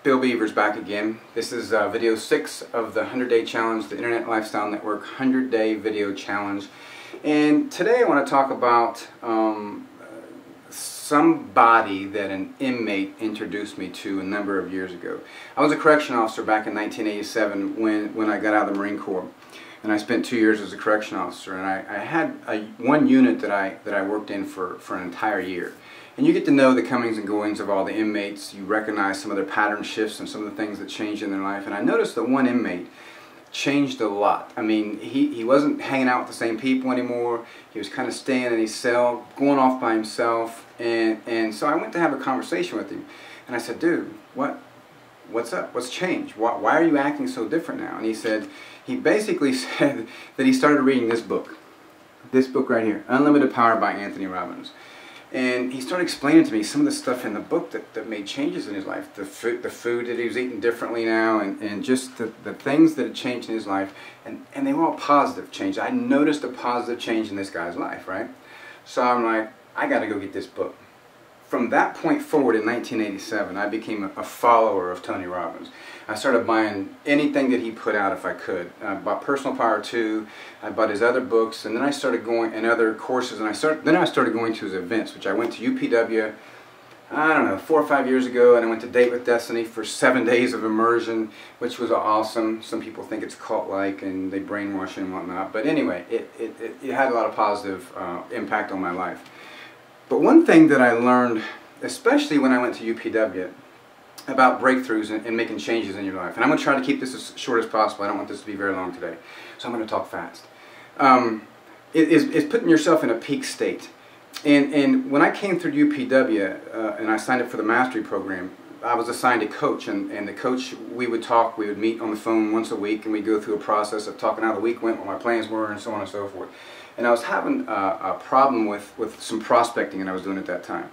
Bill Beavers back again. This is video 6 of the 100-Day Challenge, the Internet Lifestyle Network 100-Day Video Challenge. And today I want to talk about somebody that an inmate introduced me to a number of years ago. I was a correction officer back in 1987 when I got out of the Marine Corps. And I spent 2 years as a correction officer, and I had one unit that I worked in for an entire year. And you get to know the comings and goings of all the inmates. You recognize some of their pattern shifts and some of the things that changed in their life. And I noticed that one inmate changed a lot. I mean, he wasn't hanging out with the same people anymore. He was kind of staying in his cell, going off by himself. And so I went to have a conversation with him. And I said, dude, what's up? What's changed? Why are you acting so different now? And he basically said that he started reading this book right here, Unlimited Power by Anthony Robbins. And he started explaining to me some of the stuff in the book that made changes in his life. The food that he was eating differently now, and just the things that had changed in his life. And they were all positive change. I noticed a positive change in this guy's life, right? So I'm like, I got to go get this book. From that point forward in 1987, I became a follower of Tony Robbins. I started buying anything that he put out if I could. I bought Personal Power 2, I bought his other books, and then I started going in other courses, and then I started going to his events, which I went to UPW, I don't know, 4 or 5 years ago, and I went to Date with Destiny for 7 days of immersion, which was awesome. Some people think it's cult-like and they brainwash and whatnot, but anyway, it had a lot of positive impact on my life. But one thing that I learned, especially when I went to UPW, about breakthroughs and making changes in your life. And I'm going to try to keep this as short as possible. I don't want this to be very long today. So I'm going to talk fast. Is putting yourself in a peak state. And when I came through UPW and I signed up for the mastery program, I was assigned a coach. And the coach, we would meet on the phone once a week, and we'd go through a process of talking how the week went, what my plans were, and so on and so forth. And I was having a problem with some prospecting that I was doing at that time.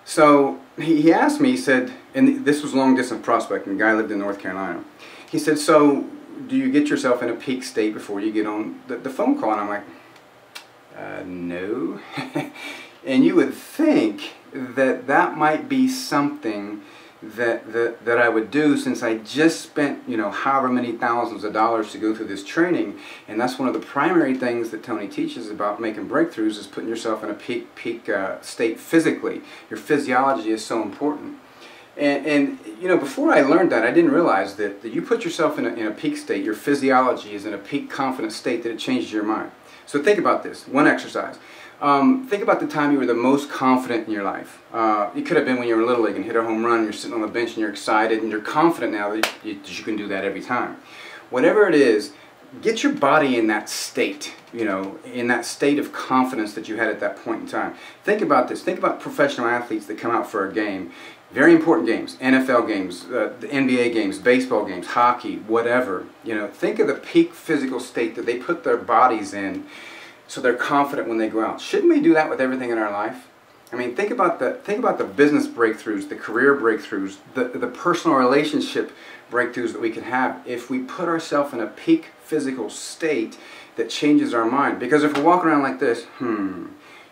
So he asked me, he said, and this was long distance prospecting, the guy lived in North Carolina. He said, so do you get yourself in a peak state before you get on the phone call? And I'm like, no. And you would think that might be something that I would do, since I just spent, you know, however many thousands of dollars to go through this training. And that's one of the primary things that Tony teaches about making breakthroughs, is putting yourself in a peak state physically. Your physiology is so important. And you know, before I learned that, I didn't realize that you put yourself in a peak state, your physiology is in a peak confident state, that it changes your mind. So think about this, one exercise. Think about the time you were the most confident in your life. It could have been when you were in Little League and hit a home run, you're sitting on the bench and you're excited and you're confident now that you can do that every time. Whatever it is, get your body in that state, you know, in that state of confidence that you had at that point in time. Think about this. Think about professional athletes that come out for a game. Very important games, NFL games, the NBA games, baseball games, hockey, whatever. You know, think of the peak physical state that they put their bodies in, so they're confident when they go out. Shouldn't we do that with everything in our life? I mean, think about the business breakthroughs, the career breakthroughs, the personal relationship breakthroughs that we can have if we put ourselves in a peak physical state that changes our mind. Because if we're walking around like this,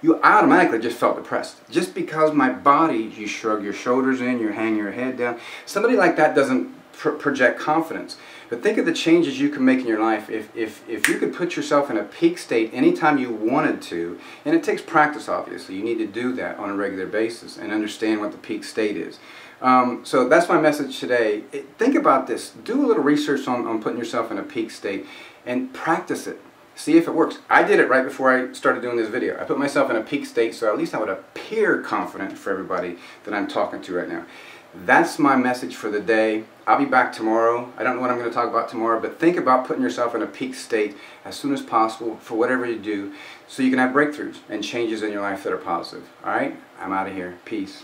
you automatically just felt depressed. Just because my body, you shrug your shoulders in, you hang your head down. Somebody like that doesn't project confidence. But think of the changes you can make in your life if you could put yourself in a peak state anytime you wanted to. And it takes practice, obviously. You need to do that on a regular basis and understand what the peak state is. So that's my message today. Think about this. Do a little research on putting yourself in a peak state and practice it. See if it works. I did it right before I started doing this video. I put myself in a peak state so at least I would appear confident for everybody that I'm talking to right now. That's my message for the day. I'll be back tomorrow. I don't know what I'm going to talk about tomorrow, but think about putting yourself in a peak state as soon as possible for whatever you do, so you can have breakthroughs and changes in your life that are positive. Alright? I'm out of here. Peace.